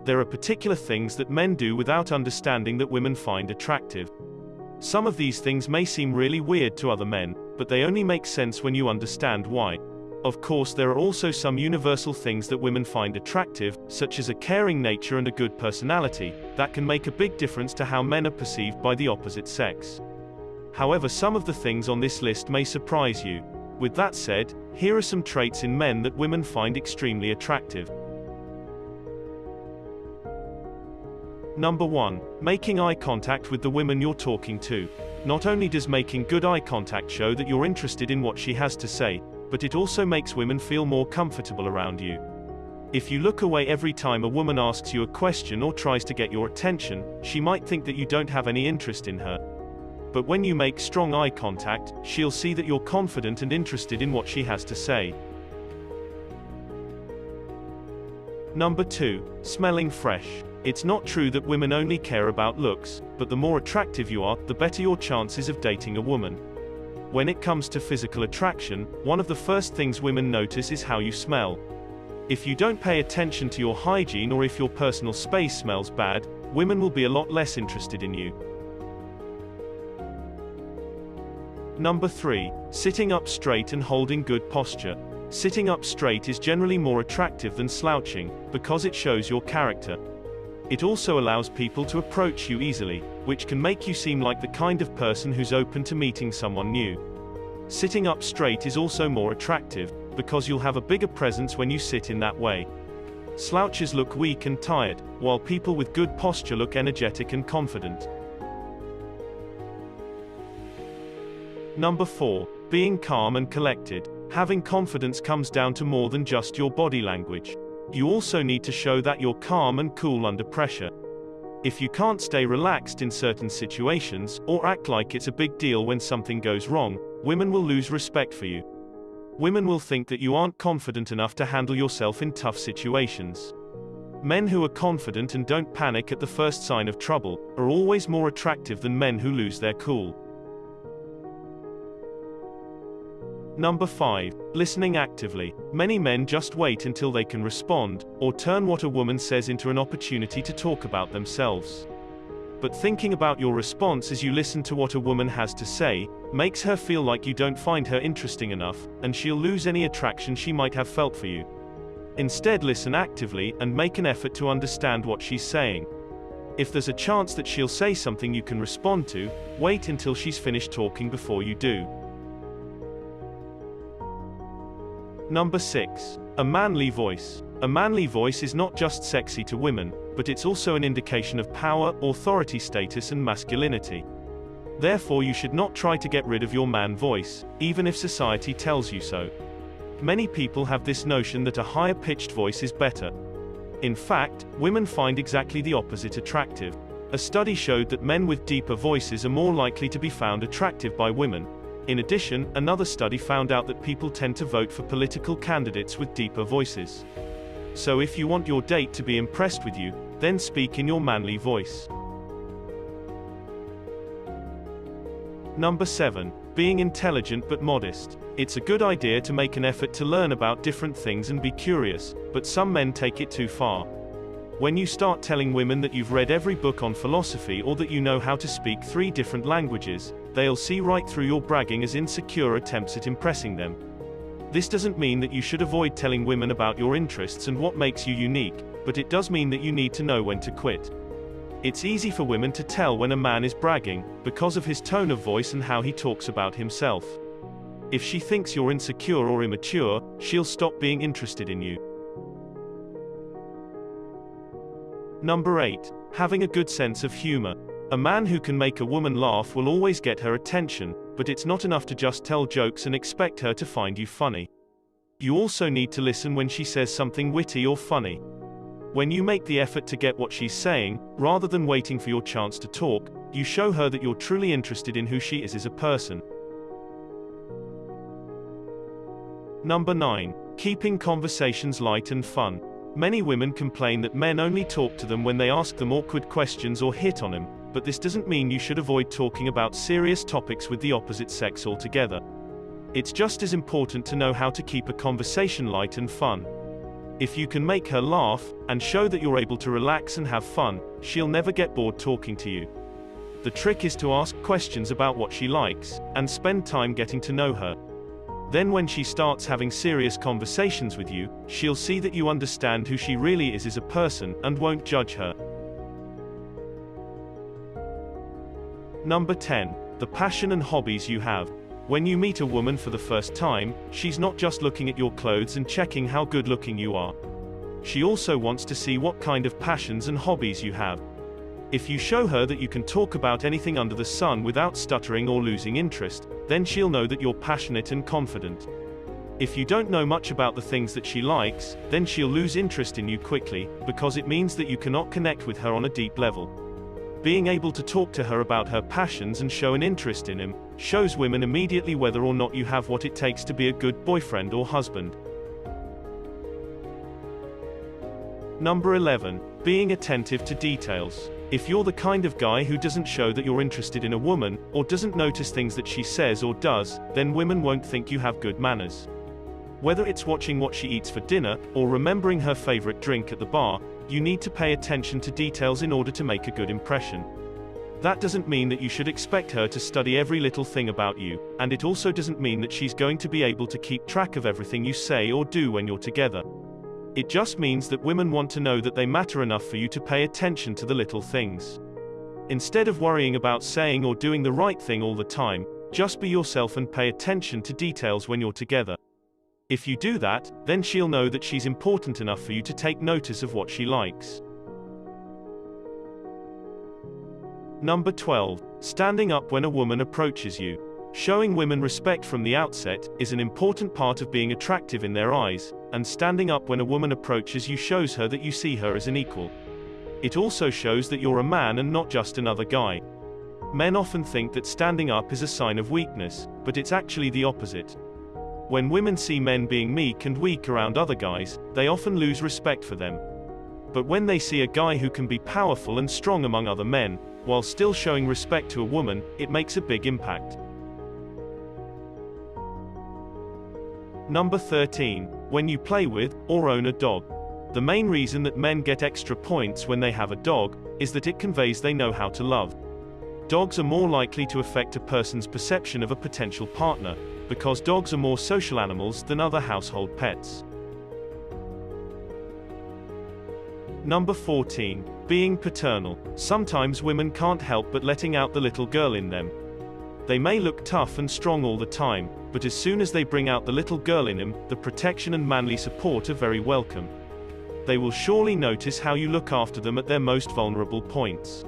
there are particular things that men do without understanding that women find attractive. Some of these things may seem really weird to other men, but they only make sense when you understand why. Of course, there are also some universal things that women find attractive, such as a caring nature and a good personality, that can make a big difference to how men are perceived by the opposite sex. However, some of the things on this list may surprise you. With that said, here are some traits in men that women find extremely attractive. Number 1. Making eye contact with the women you're talking to. Not only does making good eye contact show that you're interested in what she has to say, but it also makes women feel more comfortable around you. If you look away every time a woman asks you a question or tries to get your attention, she might think that you don't have any interest in her. But when you make strong eye contact, she'll see that you're confident and interested in what she has to say. Number 2. Smelling fresh. It's not true that women only care about looks, but the more attractive you are, the better your chances of dating a woman. When it comes to physical attraction, one of the first things women notice is how you smell. If you don't pay attention to your hygiene or if your personal space smells bad, women will be a lot less interested in you. Number 3. Sitting up straight and holding good posture. Sitting up straight is generally more attractive than slouching, because it shows your character. It also allows people to approach you easily, which can make you seem like the kind of person who's open to meeting someone new. Sitting up straight is also more attractive, because you'll have a bigger presence when you sit in that way. Slouches look weak and tired, while people with good posture look energetic and confident. Number 4. Being calm and collected. Having confidence comes down to more than just your body language. You also need to show that you're calm and cool under pressure. If you can't stay relaxed in certain situations, or act like it's a big deal when something goes wrong, women will lose respect for you. Women will think that you aren't confident enough to handle yourself in tough situations. Men who are confident and don't panic at the first sign of trouble are always more attractive than men who lose their cool. Number 5. Listening actively. Many men just wait until they can respond, or turn what a woman says into an opportunity to talk about themselves. But thinking about your response as you listen to what a woman has to say, makes her feel like you don't find her interesting enough, and she'll lose any attraction she might have felt for you. Instead, listen actively, and make an effort to understand what she's saying. If there's a chance that she'll say something you can respond to, wait until she's finished talking before you do. Number 6. A manly voice. A manly voice is not just sexy to women, but it's also an indication of power, authority status and masculinity. Therefore, you should not try to get rid of your man voice, even if society tells you so. Many people have this notion that a higher pitched voice is better. In fact, women find exactly the opposite attractive. A study showed that men with deeper voices are more likely to be found attractive by women. In addition, another study found out that people tend to vote for political candidates with deeper voices. So if you want your date to be impressed with you, then speak in your manly voice. Number 7. Being intelligent but modest. It's a good idea to make an effort to learn about different things and be curious, but some men take it too far. When you start telling women that you've read every book on philosophy or that you know how to speak 3 different languages, they'll see right through your bragging as insecure attempts at impressing them. This doesn't mean that you should avoid telling women about your interests and what makes you unique, but it does mean that you need to know when to quit. It's easy for women to tell when a man is bragging, because of his tone of voice and how he talks about himself. If she thinks you're insecure or immature, she'll stop being interested in you. Number 8. Having a good sense of humor. A man who can make a woman laugh will always get her attention, but it's not enough to just tell jokes and expect her to find you funny. You also need to listen when she says something witty or funny. When you make the effort to get what she's saying, rather than waiting for your chance to talk, you show her that you're truly interested in who she is as a person. Number 9. Keeping conversations light and fun. Many women complain that men only talk to them when they ask them awkward questions or hit on them, but this doesn't mean you should avoid talking about serious topics with the opposite sex altogether. It's just as important to know how to keep a conversation light and fun. If you can make her laugh, and show that you're able to relax and have fun, she'll never get bored talking to you. The trick is to ask questions about what she likes, and spend time getting to know her. Then when she starts having serious conversations with you, she'll see that you understand who she really is as a person, and won't judge her. Number 10. The passion and hobbies you have. When you meet a woman for the first time, she's not just looking at your clothes and checking how good looking you are. She also wants to see what kind of passions and hobbies you have. If you show her that you can talk about anything under the sun without stuttering or losing interest, then she'll know that you're passionate and confident. If you don't know much about the things that she likes, then she'll lose interest in you quickly, because it means that you cannot connect with her on a deep level. Being able to talk to her about her passions and show an interest in him, shows women immediately whether or not you have what it takes to be a good boyfriend or husband. Number 11. Being attentive to details. If you're the kind of guy who doesn't show that you're interested in a woman, or doesn't notice things that she says or does, then women won't think you have good manners. Whether it's watching what she eats for dinner, or remembering her favorite drink at the bar, you need to pay attention to details in order to make a good impression. That doesn't mean that you should expect her to study every little thing about you, and it also doesn't mean that she's going to be able to keep track of everything you say or do when you're together. It just means that women want to know that they matter enough for you to pay attention to the little things. Instead of worrying about saying or doing the right thing all the time, just be yourself and pay attention to details when you're together. If you do that, then she'll know that she's important enough for you to take notice of what she likes. Number 12. Standing up when a woman approaches you. Showing women respect from the outset is an important part of being attractive in their eyes, and standing up when a woman approaches you shows her that you see her as an equal. It also shows that you're a man and not just another guy. Men often think that standing up is a sign of weakness, but it's actually the opposite. When women see men being meek and weak around other guys, they often lose respect for them. But when they see a guy who can be powerful and strong among other men, while still showing respect to a woman, it makes a big impact. Number 13. When you play with, or own a dog. The main reason that men get extra points when they have a dog, is that it conveys they know how to love. Dogs are more likely to affect a person's perception of a potential partner, because dogs are more social animals than other household pets. Number 14. Being paternal. Sometimes women can't help but letting out the little girl in them. They may look tough and strong all the time, but as soon as they bring out the little girl in him, the protection and manly support are very welcome. They will surely notice how you look after them at their most vulnerable points.